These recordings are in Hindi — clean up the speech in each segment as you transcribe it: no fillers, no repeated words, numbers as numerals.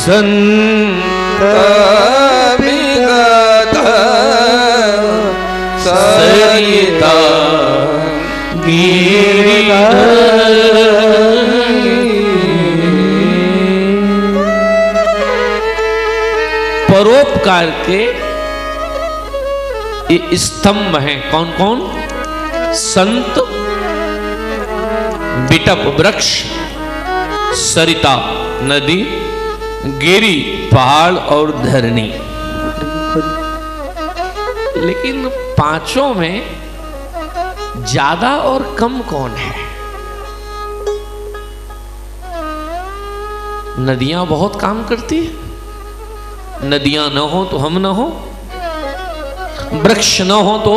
संत विगत सरिता परोपकार के ये स्तंभ हैं। कौन कौन? संत, बिटप वृक्ष, सरिता नदी, गिरी पहाड़ और धरनी। लेकिन पांचों में ज्यादा और कम कौन है? नदियां बहुत काम करती है। नदियां न हो तो हम न हो, वृक्ष न हो तो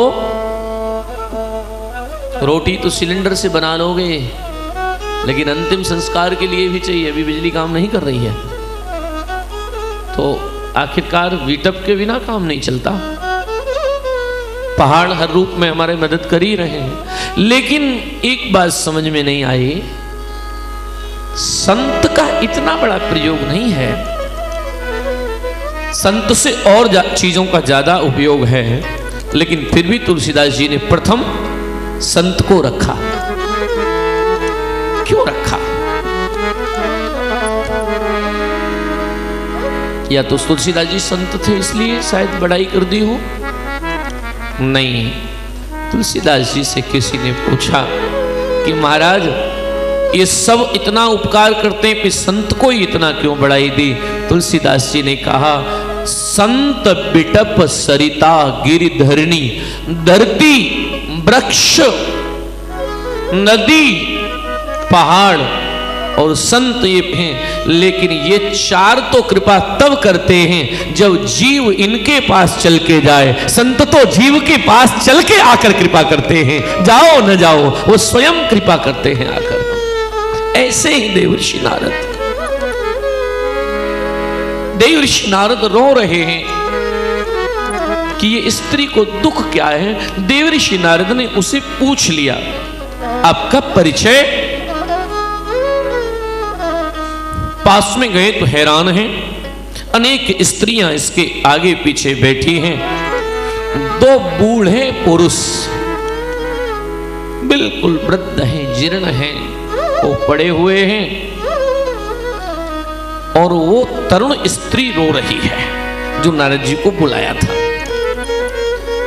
रोटी तो सिलेंडर से बना लोगे, लेकिन अंतिम संस्कार के लिए भी चाहिए। अभी बिजली काम नहीं कर रही है तो आखिरकार वीटप के बिना काम नहीं चलता। पहाड़ हर रूप में हमारे मदद कर ही रहे हैं। लेकिन एक बात समझ में नहीं आई, संत का इतना बड़ा प्रयोग नहीं है। संत से और चीजों का ज्यादा उपयोग है, लेकिन फिर भी तुलसीदास जी ने प्रथम संत को रखा। क्यों रखा? या तो तुलसीदास जी संत थे इसलिए शायद बड़ाई कर दी हो? नहीं, तुलसीदास जी से किसी ने पूछा कि महाराज ये सब इतना उपकार करते हैं, फिर संत को ही इतना क्यों बड़ाई दी? तुलसीदास जी ने कहा, संत बिटप सरिता गिरिधरणी, धरती, वृक्ष, नदी, पहाड़ और संत ये हैं। लेकिन ये चार तो कृपा तब करते हैं जब जीव इनके पास चल के जाए। संत तो जीव के पास चल के आकर कृपा करते हैं, जाओ न जाओ वो स्वयं कृपा करते हैं आकर। ऐसे ही देवर्षि नारद, देवर्षि नारद रो रहे हैं कि ये स्त्री को दुख क्या है। देवर्षि नारद ने उसे पूछ लिया, आपका परिचय? पास में गए तो हैरान हैं, अनेक स्त्रियां इसके आगे पीछे बैठी हैं। दो बूढ़े पुरुष बिल्कुल वृद्ध हैं, जीर्ण हैं, वो पड़े हुए हैं और वो तरुण स्त्री रो रही है जो नारद जी को बुलाया था।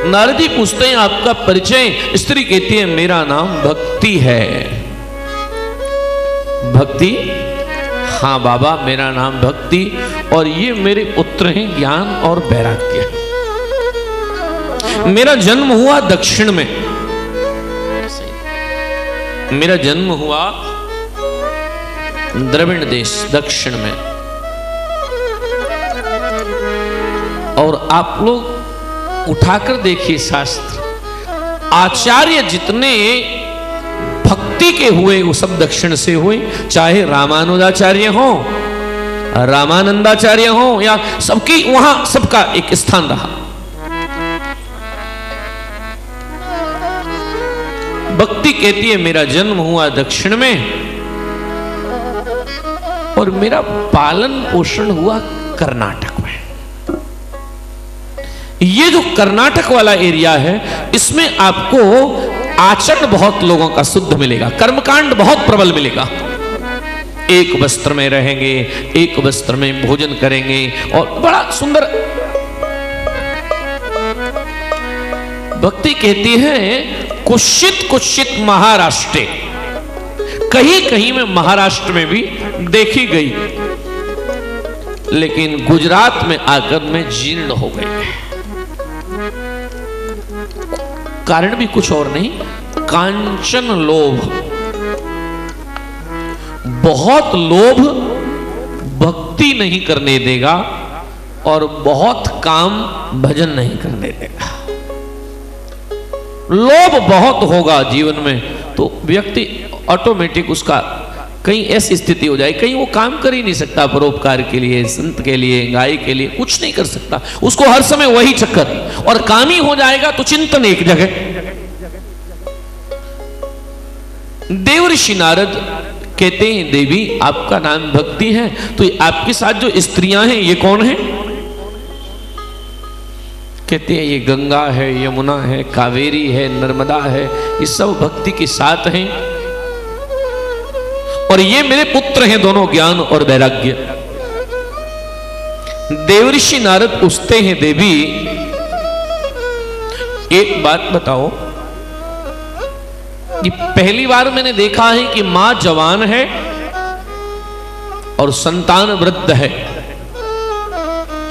नारद जी पूछते हैं आपका परिचय? स्त्री कहती है मेरा नाम भक्ति है। भक्ति? हाँ बाबा मेरा नाम भक्ति, और ये मेरे पुत्र हैं ज्ञान और वैराग्य। मेरा जन्म हुआ दक्षिण में, मेरा जन्म हुआ द्रविड़ देश दक्षिण में। और आप लोग उठाकर देखिए शास्त्र, आचार्य जितने भक्ति के हुए वो सब दक्षिण से हुए। चाहे रामानुजाचार्य हो, रामानंदाचार्य हो, या सबकी वहां सबका एक स्थान रहा। भक्ति कहती है मेरा जन्म हुआ दक्षिण में और मेरा पालन पोषण हुआ कर्नाटक में। ये जो कर्नाटक वाला एरिया है इसमें आपको आचरण बहुत लोगों का शुद्ध मिलेगा, कर्मकांड बहुत प्रबल मिलेगा। एक वस्त्र में रहेंगे, एक वस्त्र में भोजन करेंगे और बड़ा सुंदर। भक्ति कहती है कुशित कुशित महाराष्ट्र, कहीं कहीं में महाराष्ट्र में भी देखी गई, लेकिन गुजरात में आकर में जीर्ण हो गई। कारण भी कुछ और नहीं, कांचन लोभ। बहुत लोभ भक्ति नहीं करने देगा और बहुत काम भजन नहीं करने देगा। लोभ बहुत होगा जीवन में तो व्यक्ति ऑटोमेटिक उसका कहीं ऐसी स्थिति हो जाए, कहीं वो काम कर ही नहीं सकता, परोपकार के लिए, संत के लिए, गाय के लिए कुछ नहीं कर सकता। उसको हर समय वही चक्कर, और काम ही हो जाएगा तो चिंतन एक जगह। देवर्षि नारद कहते हैं देवी आपका नाम भक्ति है, तो आपके साथ जो स्त्रियां हैं ये कौन है? कहते हैं ये गंगा है, यमुना है, कावेरी है, नर्मदा है, ये सब भक्ति के साथ हैं। और ये मेरे पुत्र हैं दोनों, ज्ञान और वैराग्य। देवर्षि नारद पूछते हैं देवी एक बात बताओ, ये पहली बार मैंने देखा है कि मां जवान है और संतान वृद्ध है।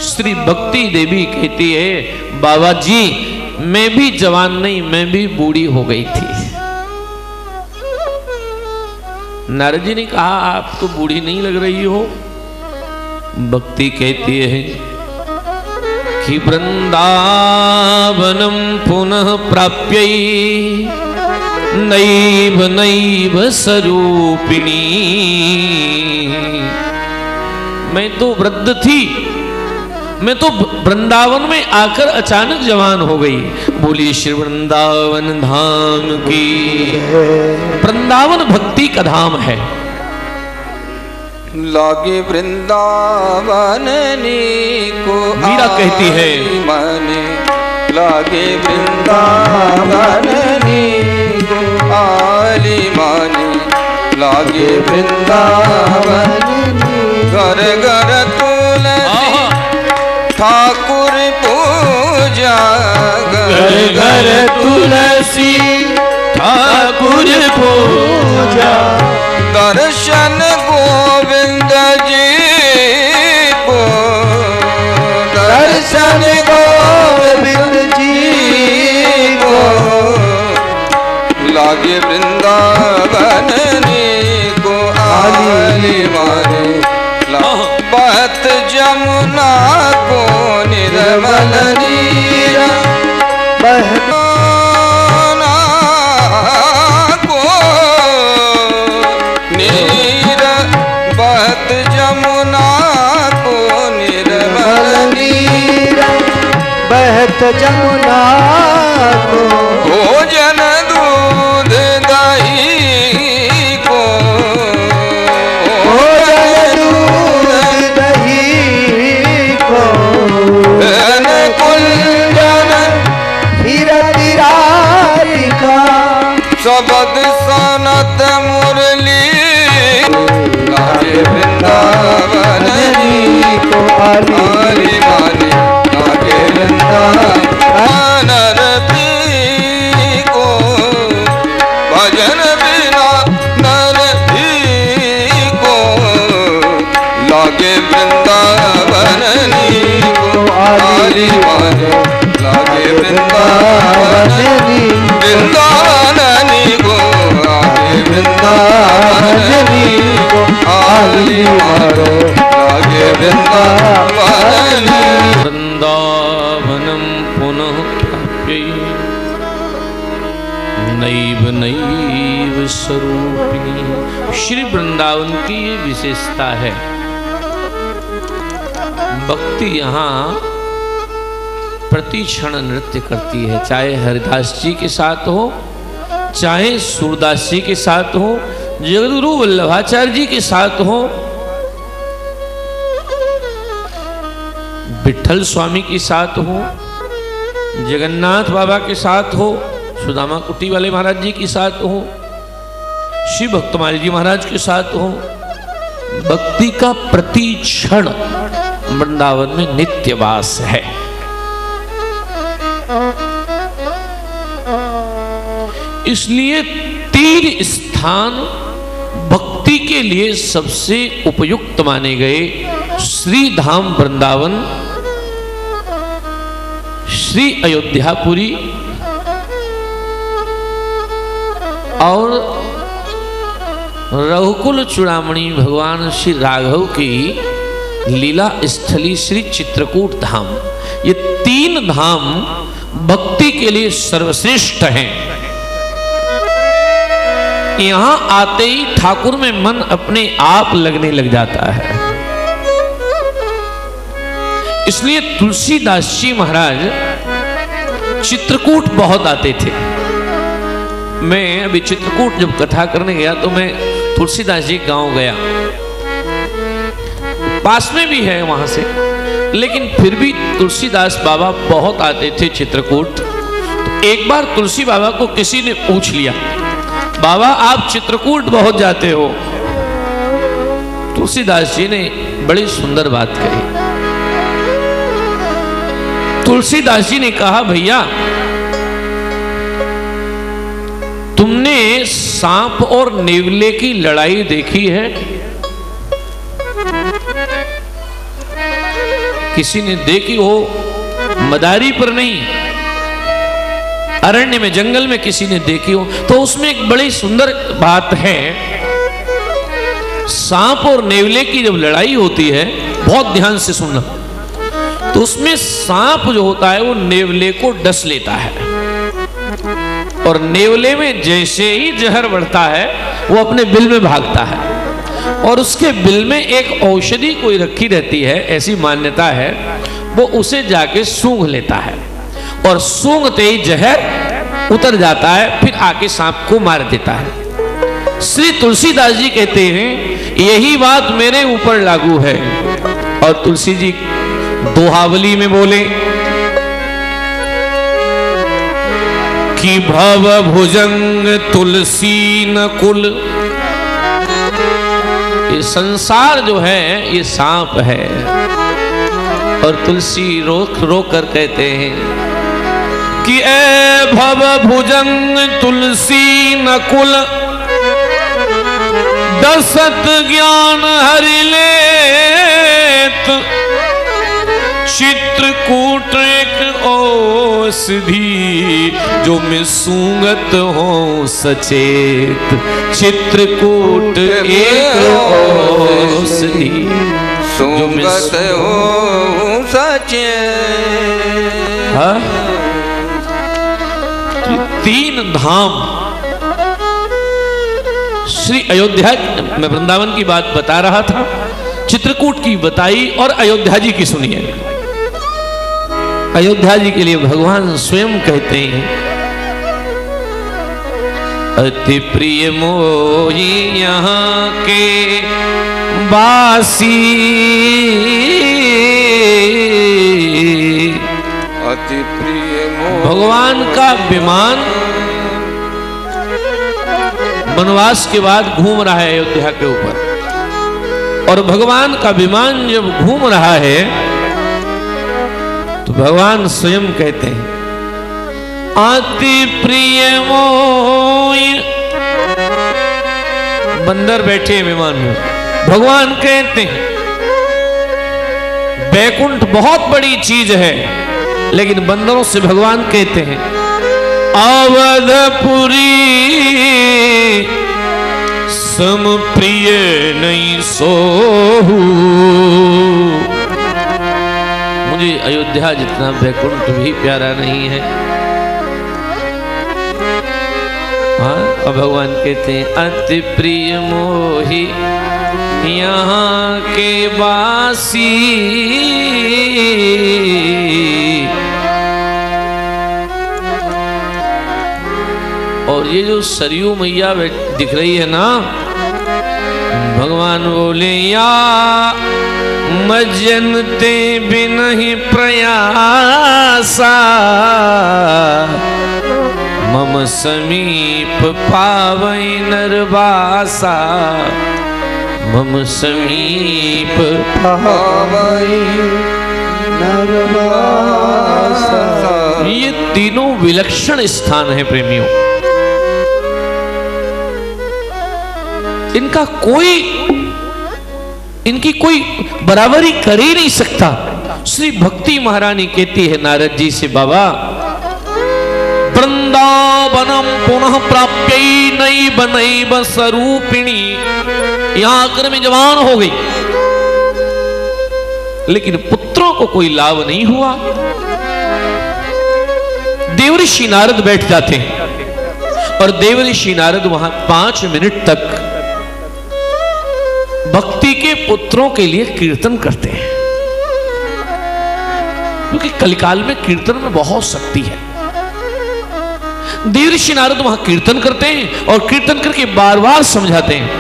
श्री भक्ति देवी कहती है बाबा जी मैं भी जवान नहीं, मैं भी बूढ़ी हो गई थी। नारद जी ने कहा आप तो बूढ़ी नहीं लग रही हो। भक्ति कहती है कि वृंदावनम पुनः प्राप्य नैव नैव स्वरूपिणी। मैं तो वृद्ध थी, मैं तो वृंदावन में आकर अचानक जवान हो गई। बोलिए श्री वृंदावन धाम की। वृंदावन भक्ति का धाम है। लागे वृंदावन को मीरा कहती है माने, लागे वृंदावन को आली माने, लागे वृंदावन घर घर तुलसी ठाकुर पूजा, घर घर तुलसी ठाकुर पूजा। दर्शन गोविंद जी को, दर्शन गोविंद जी को लागे वृंदावन को आली माने। बहत जमुना को निर्मल नीरा, बहना को नीरा, बहत जमुना को निर्मल नीरा, बहत जमुना को भोजन दूध दही को, शबद सनत मुरली लागे वृंदावन को आली माने, लागे वृंदावन रति को भजन बिना नरती को, लागे वृंदावन को आली माने, लागे वृंदावन वृंदावनी को आगे वृंदावनी को आली मारो, लागे वृंदावनी। वृंदावनम पुनः प्राप्य नैव नैव स्वरूपिणी। श्री वृंदावन की ये विशेषता है। भक्ति यहाँ प्रति क्षण नृत्य करती है, चाहे हरिदास जी के साथ हो, चाहे सूरदास जी के साथ हो, जगद्गुरु वल्लभाचार्य जी के साथ हो, विठल स्वामी के साथ हो, जगन्नाथ बाबा के साथ हो, सुदामा कुटी वाले महाराज जी के साथ हो, श्री भक्तमाली जी महाराज के साथ हो। भक्ति का प्रति क्षण वृंदावन में नित्य वास है। इसलिए तीन स्थान भक्ति के लिए सबसे उपयुक्त माने गए। श्री धाम वृंदावन, श्री अयोध्यापुरी और रघुकुल चूड़ामणि भगवान श्री राघव की लीला स्थली श्री चित्रकूट धाम। ये तीन धाम भक्ति के लिए सर्वश्रेष्ठ हैं। यहां आते ही ठाकुर में मन अपने आप लगने लग जाता है। इसलिए तुलसीदास जी महाराज चित्रकूट बहुत आते थे। मैं अभी चित्रकूट जब कथा करने गया तो मैं तुलसीदास जी गांव गया, पास में भी है वहां से, लेकिन फिर भी तुलसीदास बाबा बहुत आते थे चित्रकूट। तो एक बार तुलसी बाबा को किसी ने पूछ लिया, बाबा आप चित्रकूट बहुत जाते हो। तुलसीदास जी ने बड़ी सुंदर बात कही। तुलसीदास जी ने कहा, भैया तुमने सांप और नेवले की लड़ाई देखी है? किसी ने देखी हो, मदारी पर नहीं, अरण्य में जंगल में किसी ने देखी हो, तो उसमें एक बड़ी सुंदर बात है। सांप और नेवले की जब लड़ाई होती है, बहुत ध्यान से सुनना, तो उसमें सांप जो होता है वो नेवले को डस लेता है, और नेवले में जैसे ही जहर बढ़ता है वो अपने बिल में भागता है, और उसके बिल में एक औषधि कोई रखी रहती है, ऐसी मान्यता है, वो उसे जाके सूंघ लेता है, और सूंघते ही जहर उतर जाता है, फिर आके सांप को मार देता है। श्री तुलसीदास जी कहते हैं यही बात मेरे ऊपर लागू है। और तुलसी जी दोहावली में बोले कि भव भुजंग तुलसी नकुल, ये संसार जो है ये सांप है। और तुलसी रोक रोक कर कहते हैं कि ए भव भुजंग तुलसी नकुल, दसत ज्ञान हरि लेत, चित्रकूट एक औषधि जो मैं सूंघत हो सचेत, चित्रकूट एक औषधि जो मैं सूंघत हो सचेत। हाँ? तीन धाम श्री अयोध्या में वृंदावन की बात बता रहा था, चित्रकूट की बताई और अयोध्या जी की सुनिए। अयोध्या जी के लिए भगवान स्वयं कहते हैं अति प्रिय मोही यहाँ के वासी, अति प्रिय भगवान का विमान वनवास के बाद घूम रहा है अयोध्या के ऊपर, और भगवान का विमान जब घूम रहा है तो भगवान स्वयं कहते हैं अति प्रिय मोय, बंदर बैठे विमान में, भगवान कहते हैं बैकुंठ बहुत बड़ी चीज है, लेकिन बंदरों से भगवान कहते हैं अवधपुरी सम प्रिय नहीं सोहू, मुझे अयोध्या जितना बैकुंठ भी प्यारा नहीं है। हाँ, और भगवान कहते हैं अति प्रिय मोही यहाँ के वासी, और ये जो सरयू मैया दिख रही है ना, भगवान बोले या मजनते बिन ही प्रयासा, मम समीप पावई नरवासा, मम समीप पावई नरवासा। ये तीनों विलक्षण स्थान है प्रेमियों, इनका कोई, इनकी कोई बराबरी कर ही नहीं सकता। श्री भक्ति महारानी कहती है नारद जी से, बाबा वृंदावनम पुनः प्राप्य नैव नैव स्वरूपिणी, यहां आकर में जवान हो गई, लेकिन पुत्रों को कोई लाभ नहीं हुआ। देवऋषि नारद बैठ जाते हैं और देवऋषि नारद वहां 5 मिनट तक भक्ति के पुत्रों के लिए कीर्तन करते हैं, क्योंकि कलिकाल में कीर्तन में बहुत शक्ति है। देवऋषि नारद वहां कीर्तन करते हैं और कीर्तन करके बार बार समझाते हैं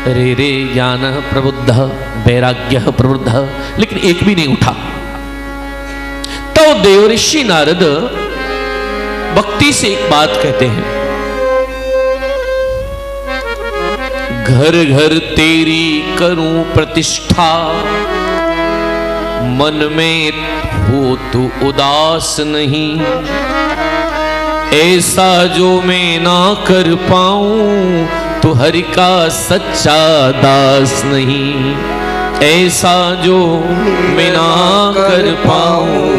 रे रे ज्ञान प्रबुद्ध वैराग्य प्रबुद्ध, लेकिन एक भी नहीं उठा। तो देवऋषि नारद भक्ति से एक बात कहते हैं, घर घर तेरी करूं प्रतिष्ठा, मन में हो तू उदास नहीं, ऐसा जो मैं ना कर पाऊं तो हरि का सच्चा दास नहीं, ऐसा जो मैं ना कर पाऊं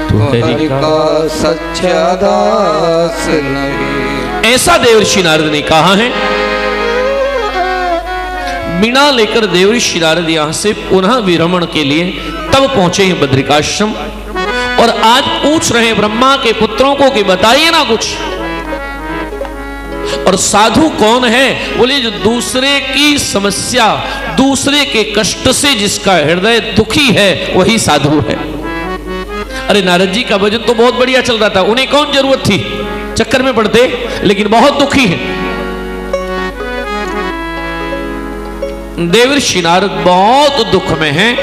तो हरि का सच्चा दास नहीं। ऐसा देवऋषि नारद ने कहा है। वीणा लेकर देवऋषि नारद यहां से पुनः विरमण के लिए तब पहुंचे हैं बद्रिकाश्रम, और आज पूछ रहे हैं ब्रह्मा के पुत्रों को कि बताइए ना कुछ। और साधु कौन है? बोले जो दूसरे की समस्या, दूसरे के कष्ट से जिसका हृदय दुखी है वही साधु है। अरे नारद जी का भजन तो बहुत बढ़िया चल रहा था, उन्हें कौन जरूरत थी चक्कर में पड़ते, लेकिन बहुत दुखी है। देवऋषि नारद बहुत दुख में हैं।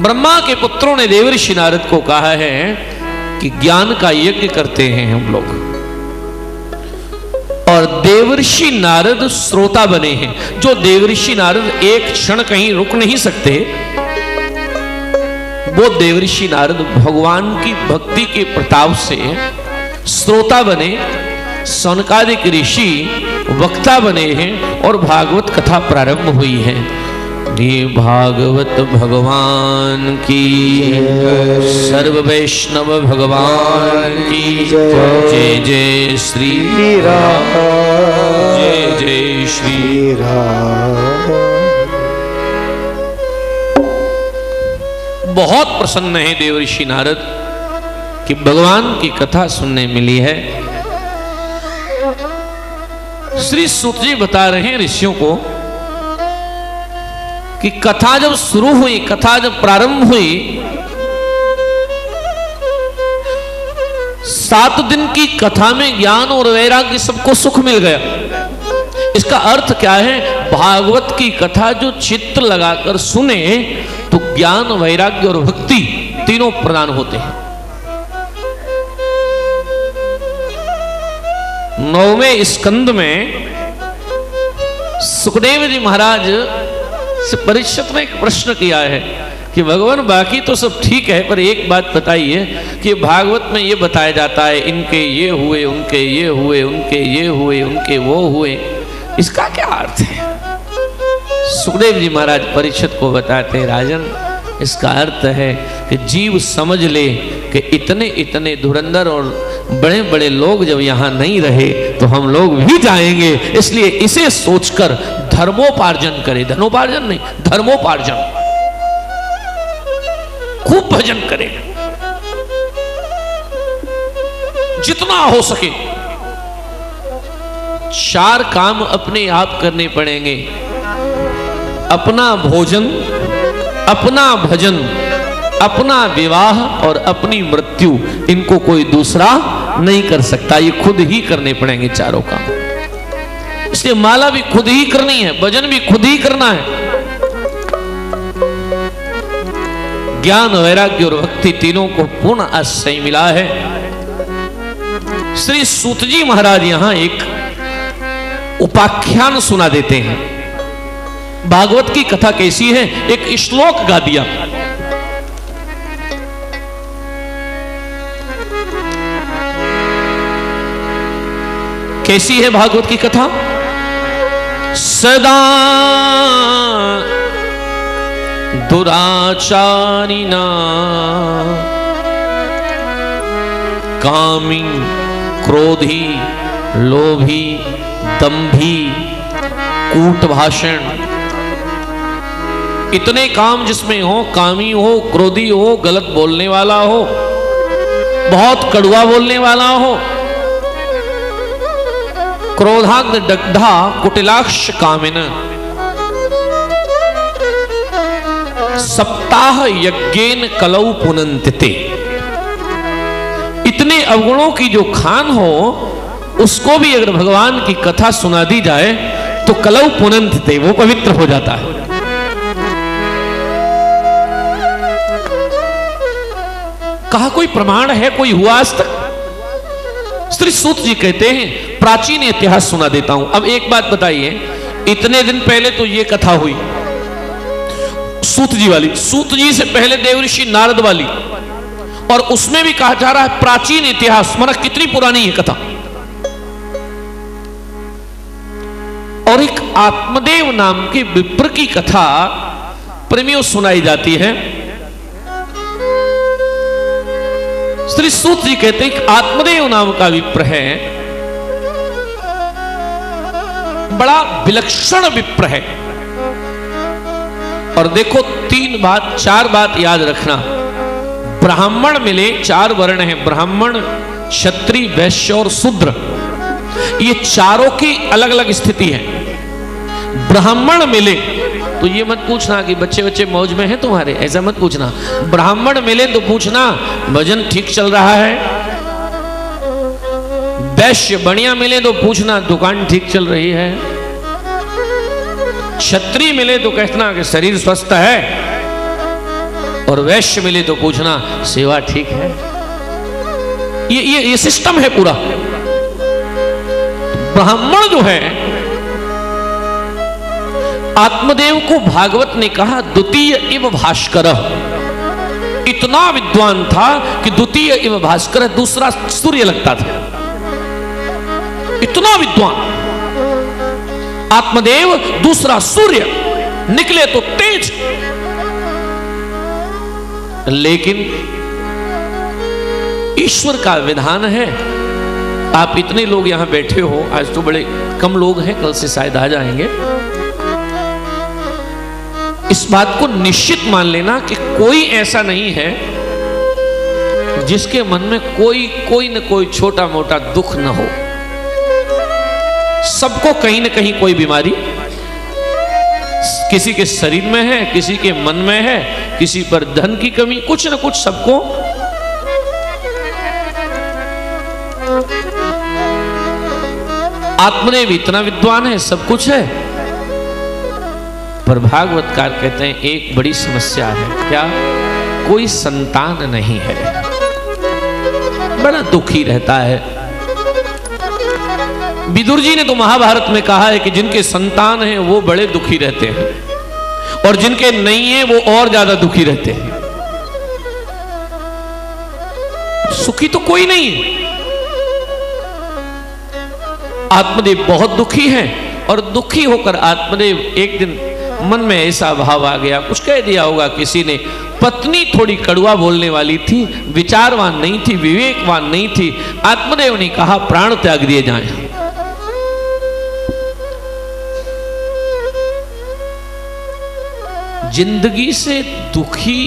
ब्रह्मा के पुत्रों ने देवऋषि नारद को कहा है कि ज्ञान का यज्ञ करते हैं हम लोग, और देवऋषि नारद श्रोता बने हैं। जो देवऋषि नारद एक क्षण कहीं रुक नहीं सकते, वो देवऋषि नारद भगवान की भक्ति के प्रताप से श्रोता बने, सनकादिक ऋषि वक्ता बने हैं, और भागवत कथा प्रारंभ हुई है। ये भागवत भगवान की, सर्व वैष्णव भगवान की जय जय श्री राम, जय जय श्री राम। बहुत प्रसन्न है देवऋषि नारद कि भगवान की कथा सुनने मिली है। श्री सूत जी बता रहे हैं ऋषियों को कि कथा जब शुरू हुई, कथा जब प्रारंभ हुई, 7 दिन की कथा में ज्ञान और वैराग्य सबको सुख मिल गया। इसका अर्थ क्या है? भागवत की कथा जो चित्त लगाकर सुने तो ज्ञान, वैराग्य और भक्ति तीनों प्रदान होते हैं। 9वें स्कंद में सुखदेव जी महाराज से परीक्षित ने एक प्रश्न किया है कि भगवान बाकी तो सब ठीक है, पर एक बात बताइए कि भागवत में ये बताया जाता है इनके ये हुए, उनके ये हुए, उनके ये हुए, उनके वो हुए, इसका क्या अर्थ है? सुखदेव जी महाराज परीक्षित को बताते हैं, राजन इसका अर्थ है कि जीव समझ ले कि इतने इतने धुरंधर और बड़े बड़े लोग जब यहाँ नहीं रहे तो हम लोग भी जाएंगे, इसलिए इसे सोचकर धर्मोपार्जन करे। धनोपार्जन नहीं, धर्मोपार्जन। खूब भजन करे, जितना हो सके। 4 काम अपने आप करने पड़ेंगे: अपना भोजन, अपना भजन, अपना विवाह और अपनी मृत्यु। इनको कोई दूसरा नहीं कर सकता, ये खुद ही करने पड़ेंगे चारों काम। इसलिए माला भी खुद ही करनी है, भजन भी खुद ही करना है। ज्ञान, वैराग्य और भक्ति तीनों को पूर्ण आश्रय मिला है। श्री सूत जी महाराज यहां एक उपाख्यान सुना देते हैं। भागवत की कथा कैसी है? एक श्लोक गा दिया। कैसी है भागवत की कथा? सदा दुराचारिणा कामी क्रोधी लोभी दंभी कूट भाषण। इतने काम जिसमें हो, कामी हो, क्रोधी हो, गलत बोलने वाला हो, बहुत कड़वा बोलने वाला हो, क्रोधाग्न दग्धा कुटिलाक्ष कामिन, सप्ताह यज्ञेन कलौ पुनन्तिते। इतने अवगुणों की जो खान हो उसको भी अगर भगवान की कथा सुना दी जाए तो कलौ पुनंत थे, वो पवित्र हो जाता है। कहा कोई प्रमाण है, कोई हुआ आज तक? श्री सूत जी कहते हैं प्राचीन इतिहास सुना देता हूं। अब एक बात बताइए, इतने दिन पहले तो ये कथा हुई सूत जी वाली, सूत जी से पहले देवऋषि नारद वाली, और उसमें भी कहा जा रहा है प्राचीन इतिहास, माना कितनी पुरानी है कथा। और एक आत्मदेव नाम के विप्र की कथा प्रेमियों सुनाई जाती है। श्री सूत जी कहते हैं कि आत्मदेव नाम का विप्र है, बड़ा विलक्षण विप्र है। और देखो 3 बात 4 बात याद रखना। ब्राह्मण मिले, 4 वर्ण हैं, ब्राह्मण क्षत्रिय वैश्य और शूद्र, ये चारों की अलग अलग स्थिति है। ब्राह्मण मिले तो ये मत पूछना कि बच्चे बच्चे मौज में हैं तुम्हारे, ऐसा मत पूछना। ब्राह्मण मिले तो पूछना भजन ठीक चल रहा है। वैश्य बढ़िया मिले तो पूछना दुकान ठीक चल रही है। क्षत्रिय मिले तो कहना कि शरीर स्वस्थ है, और वैश्य मिले तो पूछना सेवा ठीक है। ये सिस्टम है पूरा। ब्राह्मण जो है, आत्मदेव को भागवत ने कहा द्वितीय इव भास्कर, इतना विद्वान था कि द्वितीय इव भास्कर, दूसरा सूर्य लगता था, इतना विद्वान आत्मदेव, दूसरा सूर्य, निकले तो तेज। लेकिन ईश्वर का विधान है, आप इतने लोग यहां बैठे हो, आज तो बड़े कम लोग हैं, कल से शायद आ जाएंगे। इस बात को निश्चित मान लेना कि कोई ऐसा नहीं है जिसके मन में कोई न कोई छोटा मोटा दुख न हो। सबको कहीं न कहीं कोई बीमारी, किसी के शरीर में है, किसी के मन में है, किसी पर धन की कमी, कुछ न कुछ सबको। आत्मदेव इतना विद्वान है, सब कुछ है, पर भागवतकार कहते हैं एक बड़ी समस्या है। क्या? कोई संतान नहीं है, बड़ा दुखी रहता है। विदुर जी ने तो महाभारत में कहा है कि जिनके संतान हैं वो बड़े दुखी रहते हैं, और जिनके नहीं है वो और ज्यादा दुखी रहते हैं। सुखी तो कोई नहीं है। आत्मदेव बहुत दुखी हैं, और दुखी होकर आत्मदेव एक दिन मन में ऐसा भाव आ गया, कुछ कह दिया होगा किसी ने। पत्नी थोड़ी कड़वा बोलने वाली थी, विचारवान नहीं थी, विवेकवान नहीं थी। आत्मदेव ने कहा प्राण त्याग दिए जाएं। जिंदगी से दुखी